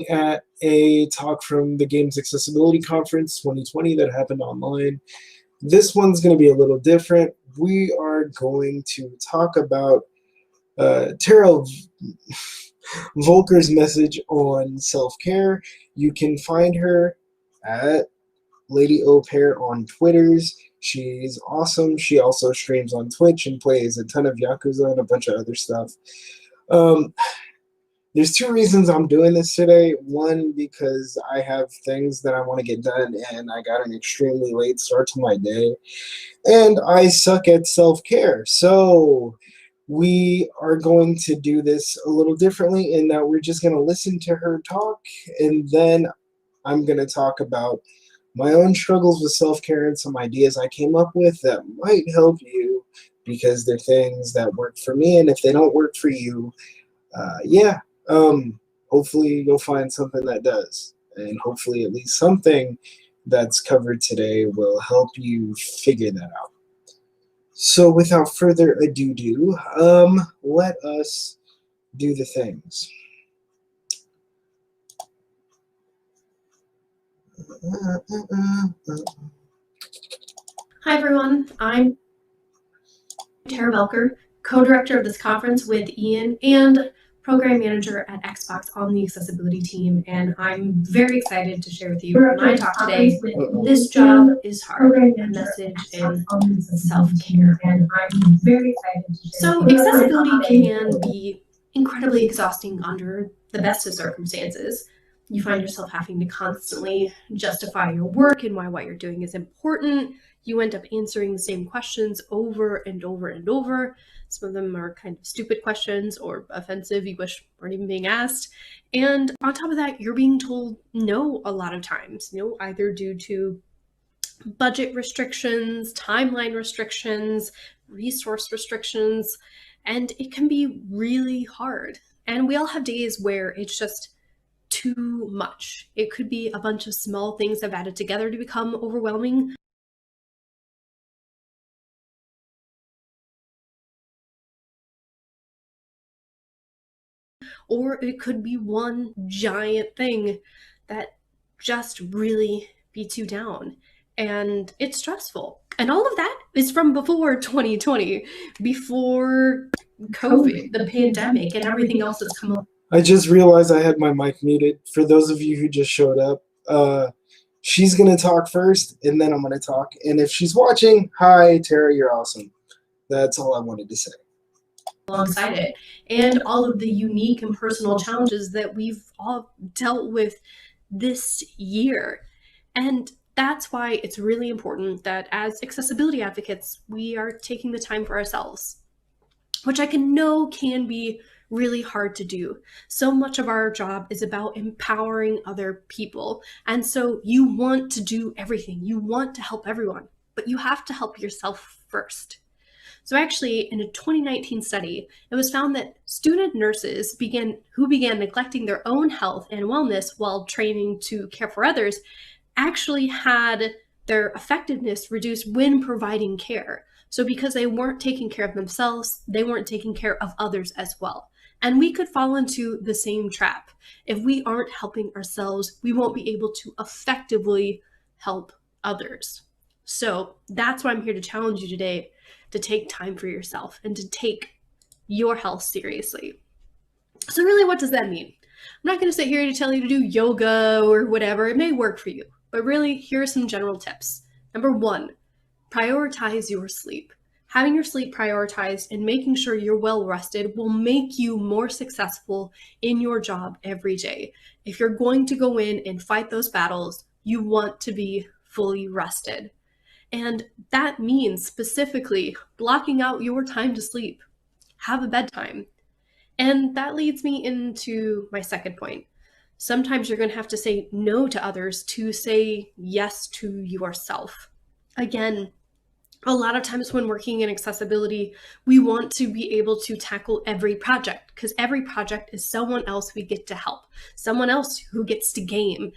at a talk from the Games Accessibility Conference 2020 that happened online. This one's going to be a little different. We are going to talk about Tara Voelker's message on self-care. You can find her at Lady Au Pair on Twitters. She's awesome. She also streams on Twitch and plays a ton of Yakuza and a bunch of other stuff. There's two reasons I'm doing this today. One, because I have things that I want to get done, and I got an extremely late start to my day. And I suck at self-care. So we are going to do this a little differently in that we're just going to listen to her talk, and then I'm going to talk about my own struggles with self-care and some ideas I came up with that might help you because they're things that work for me, and if they don't work for you, hopefully you'll find something that does, and hopefully at least something that's covered today will help you figure that out. So without further ado, let us do the things. Hi everyone, I'm Tara Voelker, co-director of this conference with Ian and program manager at Xbox on the accessibility team, and I'm very excited to share with you when I talk today. This job is hard, a message in self-care, and I'm very excited to share. So accessibility can be incredibly exhausting under the best of circumstances. You find yourself having to constantly justify your work and why what you're doing is important. You end up answering the same questions over and over and over. Some of them are kind of stupid questions or offensive, you wish weren't even being asked. And on top of that, you're being told no a lot of times, either due to budget restrictions, timeline restrictions, resource restrictions, and it can be really hard. And we all have days where it's just too much. It could be a bunch of small things that have added together to become overwhelming. Or it could be one giant thing that just really beats you down. And it's stressful. And all of that is from before 2020, before COVID, the pandemic, and everything else that's come up. I just realized I had my mic muted. For those of you who just showed up, she's going to talk first, and then I'm going to talk. And if she's watching, hi, Tara, you're awesome. That's all I wanted to say. Alongside it, and all of the unique and personal challenges that we've all dealt with this year. And that's why it's really important that as accessibility advocates, we are taking the time for ourselves, which I know can be really hard to do. So much of our job is about empowering other people. And so you want to do everything. You want to help everyone, but you have to help yourself first. So actually, in a 2019 study, it was found that student nurses who began neglecting their own health and wellness while training to care for others actually had their effectiveness reduced when providing care. So because they weren't taking care of themselves, they weren't taking care of others as well. And we could fall into the same trap. If we aren't helping ourselves, we won't be able to effectively help others. So that's why I'm here to challenge you today to take time for yourself and to take your health seriously. So really, what does that mean? I'm not going to sit here to tell you to do yoga or whatever. It may work for you, but really, here are some general tips. Number one, prioritize your sleep. Having your sleep prioritized and making sure you're well rested will make you more successful in your job every day. If you're going to go in and fight those battles, you want to be fully rested. And that means specifically blocking out your time to sleep. Have a bedtime. And that leads me into my second point. Sometimes you're going to have to say no to others to say yes to yourself. Again, a lot of times when working in accessibility, we want to be able to tackle every project because every project is someone else we get to help, someone else who gets to game.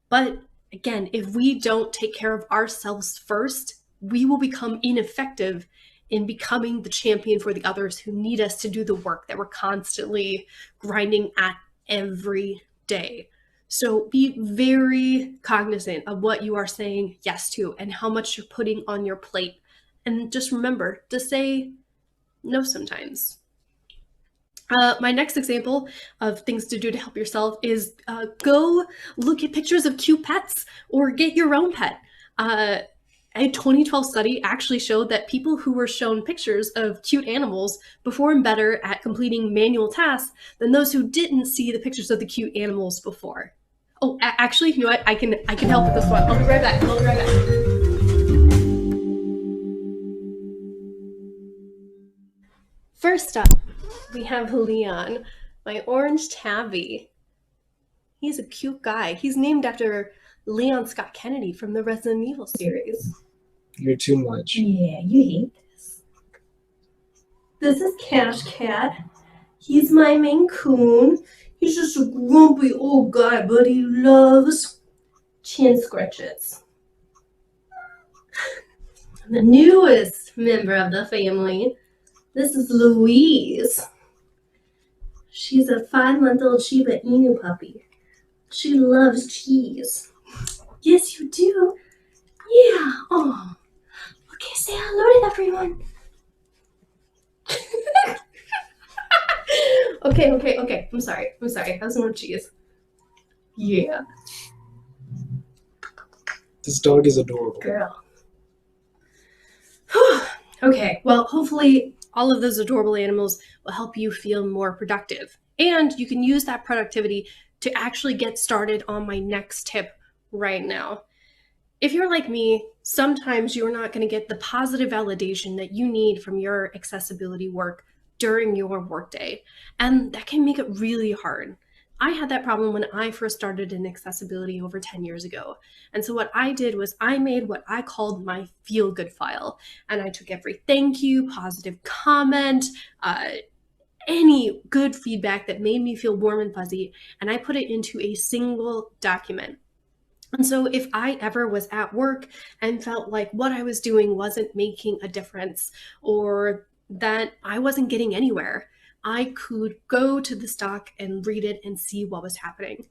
But again, if we don't take care of ourselves first, we will become ineffective in becoming the champion for the others who need us to do the work that we're constantly grinding at every day. So be very cognizant of what you are saying yes to and how much you're putting on your plate. And just remember to say no sometimes. My next example of things to do to help yourself is go look at pictures of cute pets or get your own pet. A 2012 study actually showed that people who were shown pictures of cute animals performed better at completing manual tasks than those who didn't see the pictures of the cute animals before. Oh, actually, you know what? I can help with this one. I'll be right back. First up, we have Leon, my orange tabby. He's a cute guy. He's named after Leon Scott Kennedy from the Resident Evil series. You're too much. Yeah, you hate this. This is Cash Cat. He's my Maine Coon. He's just a grumpy old guy, but he loves chin scratches. The newest member of the family, this is Louise. She's a 5-month-old Shiba Inu puppy. She loves cheese. Yes, you do. Yeah. Oh. Okay, say hello to everyone. Okay. I'm sorry. Have some more cheese. Yeah. This dog is adorable. Girl. Okay, well, hopefully all of those adorable animals will help you feel more productive. And you can use that productivity to actually get started on my next tip right now. If you're like me, sometimes you're not going to get the positive validation that you need from your accessibility work during your workday, and that can make it really hard. I had that problem when I first started in accessibility over 10 years ago. And so what I did was I made what I called my feel-good file. And I took every thank you, positive comment, any good feedback that made me feel warm and fuzzy, and I put it into a single document. And so if I ever was at work and felt like what I was doing wasn't making a difference or that I wasn't getting anywhere, I could go to the doc and read it and see what was happening.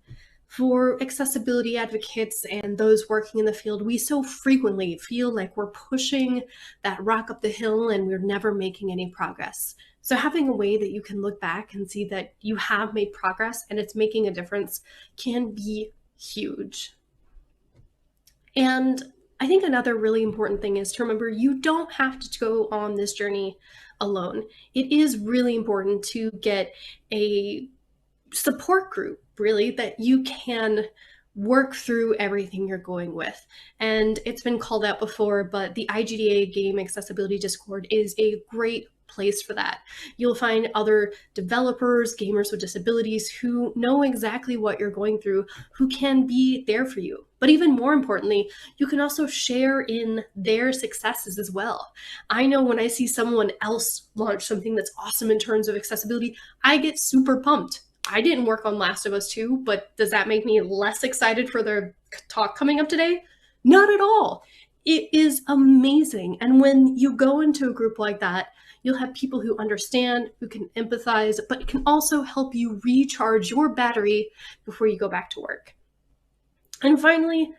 For accessibility advocates and those working in the field, we so frequently feel like we're pushing that rock up the hill and we're never making any progress. So having a way that you can look back and see that you have made progress and it's making a difference can be huge. And I think another really important thing is to remember you don't have to go on this journey alone. It is really important to get a support group, really, that you can work through everything you're going with. And it's been called out before, but the IGDA Game Accessibility Discord is a great place for that. You'll find other developers, gamers with disabilities who know exactly what you're going through, who can be there for you. But even more importantly, you can also share in their successes as well. I know when I see someone else launch something that's awesome in terms of accessibility, I get super pumped. I didn't work on Last of Us 2, but does that make me less excited for their talk coming up today? Not at all. It is amazing. And when you go into a group like that, you'll have people who understand, who can empathize, but it can also help you recharge your battery before you go back to work. And finally,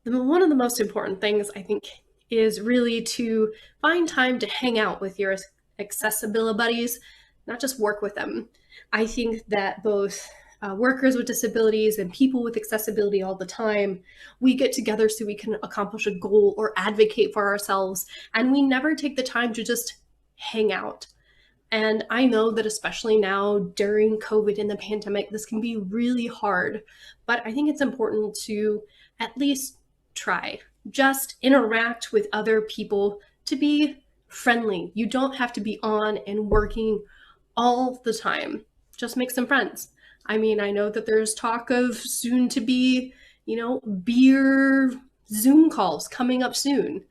one of the most important things I think is really to find time to hang out with your accessibility buddies, not just work with them. I think that both workers with disabilities and people with accessibility all the time, we get together so we can accomplish a goal or advocate for ourselves, and we never take the time to just hang out. And I know that especially now during COVID and the pandemic, this can be really hard, but I think it's important to at least try. Just interact with other people to be friendly. You don't have to be on and working all the time. Just make some friends. I mean, I know that there's talk of soon to be, beer Zoom calls coming up soon.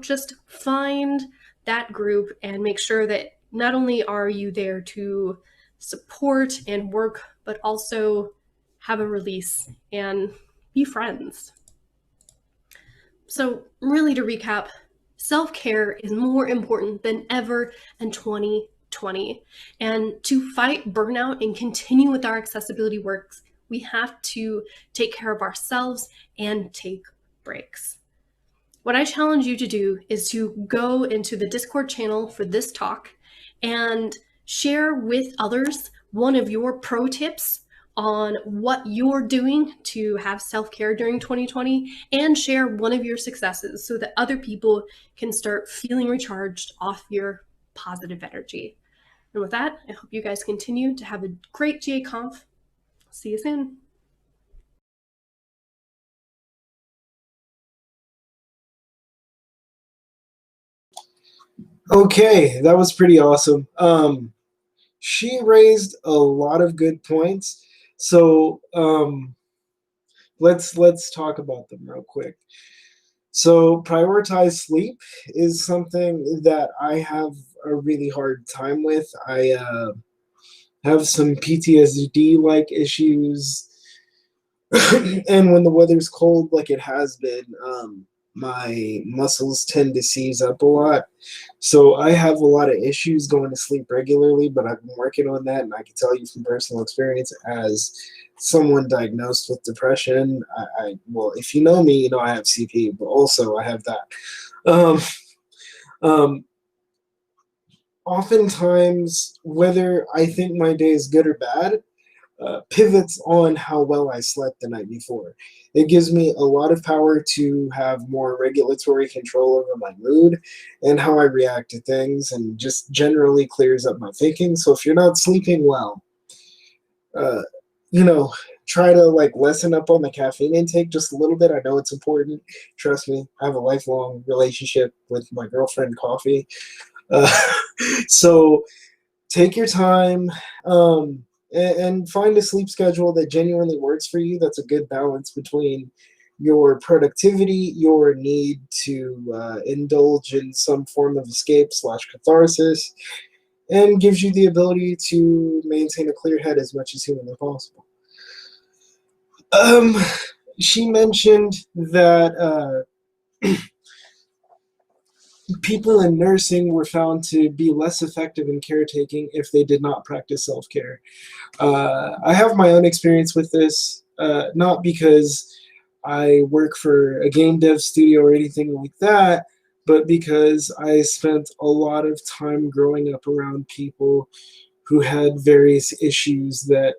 Just find that group and make sure that not only are you there to support and work, but also have a release and be friends. So really to recap, self-care is more important than ever in 2020. And to fight burnout and continue with our accessibility We have to take care of ourselves and take breaks. What I challenge you to do is to go into the Discord channel for this talk and share with others one of your pro tips on what you're doing to have self-care during 2020, and share one of your successes so that other people can start feeling recharged off your positive energy. And with that, I hope you guys continue to have a great GA-Conf. See you soon. Okay, that was pretty awesome. She raised a lot of good points. So let's talk about them real quick. So prioritize sleep is something that I have a really hard time with. I have some PTSD-like issues, and when the weather's cold, like it has been, my muscles tend to seize up a lot. So I have a lot of issues going to sleep regularly, but I've been working on that, and I can tell you from personal experience, as someone diagnosed with depression, well, if you know me, you know I have CP, but also I have that. Um, um, Oftentimes, whether I think my day is good or bad, pivots on how well I slept the night before. It gives me a lot of power to have more regulatory control over my mood and how I react to things, and just generally clears up my thinking. So if you're not sleeping well, uh, you know, try to like lessen up on the caffeine intake just a little bit. I know it's important. Trust me, I have a lifelong relationship with my girlfriend coffee. Uh, so take your time, and find a sleep schedule that genuinely works for you. That's a good balance between your productivity, your need to indulge in some form of escape slash catharsis, and gives you the ability to maintain a clear head as much as humanly possible. Um, she mentioned that people in nursing were found to be less effective in caretaking if they did not practice self-care. I have my own experience with this, not because I work for a game dev studio or anything like that, but because I spent a lot of time growing up around people who had various issues that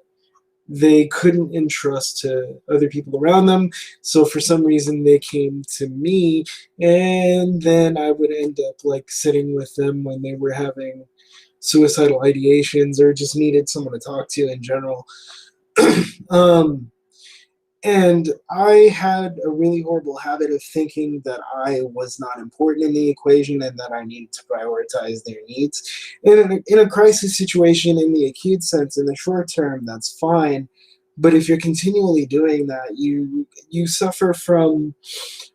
they couldn't entrust to other people around them. So for some reason they came to me, and then I would end up like sitting with them when they were having suicidal ideations or just needed someone to talk to in general. um, and I had a really horrible habit of thinking that I was not important in the equation and that I needed to prioritize their needs. And in a crisis situation, in the acute sense, in the short term, that's fine. But if you're continually doing that, you suffer from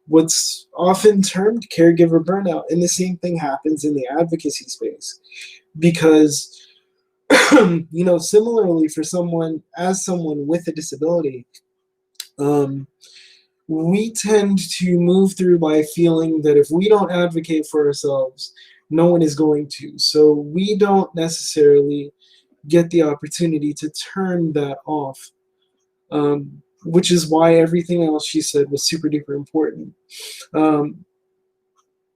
what's often termed caregiver burnout. And the same thing happens in the advocacy space. Because, similarly for someone, as someone with a disability, um, we tend to move through life feeling that if we don't advocate for ourselves, no one is going to. So we don't necessarily get the opportunity to turn that off, which is why everything else she said was super duper important.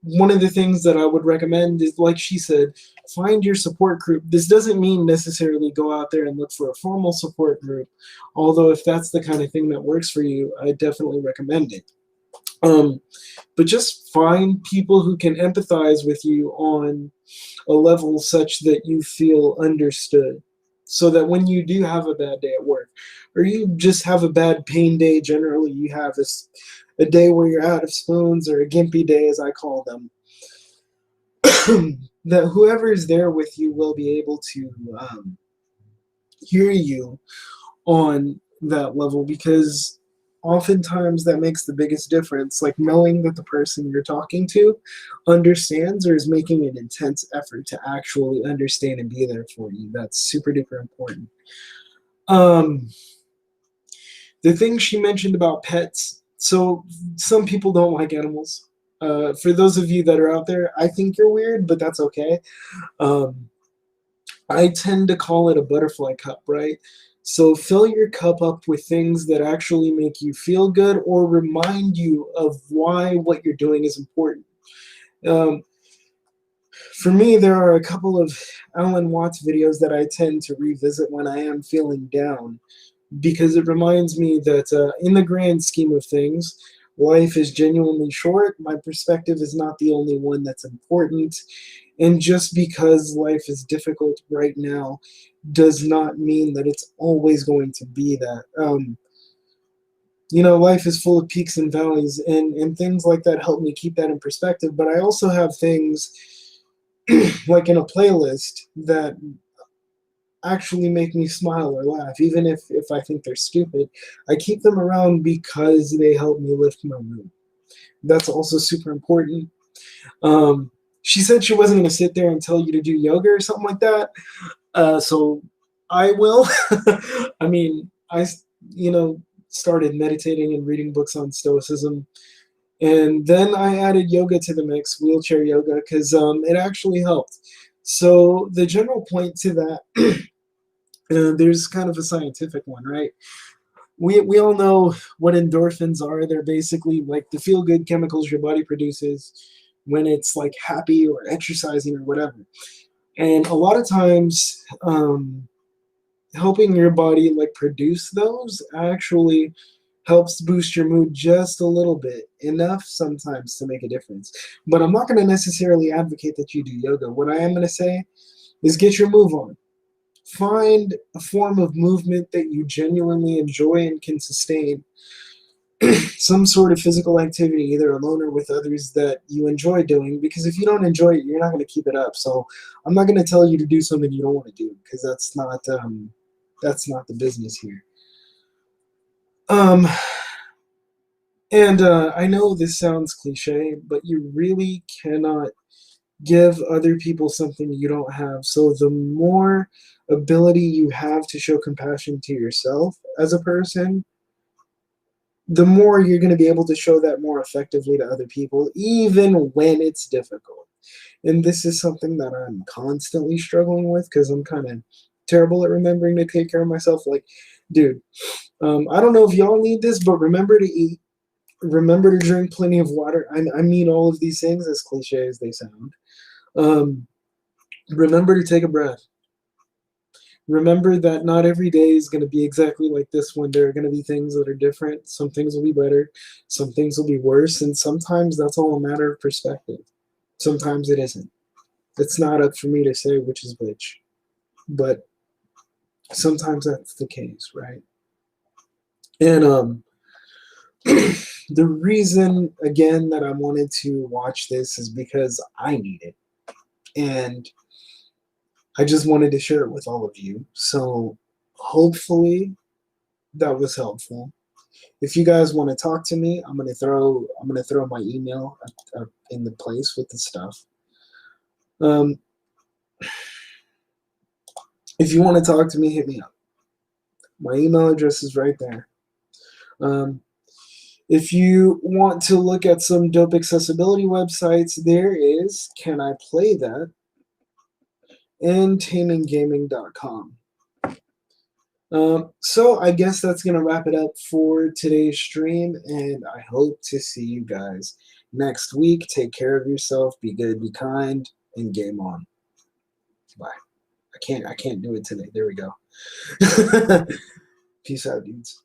One of the things that I would recommend is, like she said, find your support group. This doesn't mean necessarily go out there and look for a formal support group, although if that's the kind of thing that works for you, I definitely recommend it. But just find people who can empathize with you on a level such that you feel understood, so that when you do have a bad day at work, or you just have a bad pain day generally, you have a day where you're out of spoons, or a gimpy day as I call them, that whoever is there with you will be able to hear you on that level, because oftentimes that makes the biggest difference. Like knowing that the person you're talking to understands or is making an intense effort to actually understand and be there for you. That's super duper important. The thing she mentioned about pets. So some people don't like animals. For those of you that are out there, I think you're weird, but that's okay. I tend to call it a butterfly cup, right? So fill your cup up with things that actually make you feel good or remind you of why what you're doing is important. Um, for me, there are a couple of Alan Watts videos that I tend to revisit when I am feeling down, because it reminds me that in the grand scheme of things, life is genuinely short. My perspective is not the only one that's important. And just because life is difficult right now does not mean that it's always going to be that. Life is full of peaks and valleys, and things like that help me keep that in perspective. But I also have things like in a playlist that actually make me smile or laugh, even if I think they're stupid. I keep them around because they help me lift my mood. That's also super important. She said she wasn't going to sit there and tell you to do yoga or something like that. So I will. I mean, started meditating and reading books on Stoicism. And then I added yoga to the mix, wheelchair yoga, because it actually helped. So the general point to that, there's kind of a scientific one, right? We all know what endorphins are. They're basically like the feel-good chemicals your body produces when it's like happy or exercising or whatever. And a lot of times, helping your body like produce those actually helps boost your mood just a little bit, enough sometimes to make a difference. But I'm not going to necessarily advocate that you do yoga. What I am going to say is get your move on. Find a form of movement that you genuinely enjoy and can sustain. Some sort of physical activity, either alone or with others, that you enjoy doing, because if you don't enjoy it, you're not going to keep it up. So I'm not going to tell you to do something you don't want to do, because that's not the business here. And I know this sounds cliche, but you really cannot give other people something you don't have. So the more ability you have to show compassion to yourself as a person, the more you're going to be able to show that more effectively to other people, even when it's difficult. And this is something that I'm constantly struggling with, because I'm kind of terrible at remembering to take care of myself. Like, dude, I don't know if y'all need this, but remember to eat. Remember to drink plenty of water. I mean all of these things, as cliche as they sound. Remember to take a breath. Remember that not every day is going to be exactly like this one. There are going to be things that are different. Some things will be better. Some things will be worse. And sometimes that's all a matter of perspective. Sometimes it isn't. It's not up for me to say which is which. But sometimes that's the case, right? And the reason, again, that I wanted to watch this is because I need it. And I just wanted to share it with all of you. So hopefully that was helpful. If you guys want to talk to me, I'm gonna throw my email up in the place with the stuff. If you want to talk to me, hit me up. My email address is right there. If you want to look at some dope accessibility websites, there is Can I Play That? And taminggaming.com. So I guess that's going to wrap it up for today's stream, and I hope to see you guys next week. Take care of yourself, be good, be kind, and game on. Bye. I can't do it today. There we go. Peace out, dudes.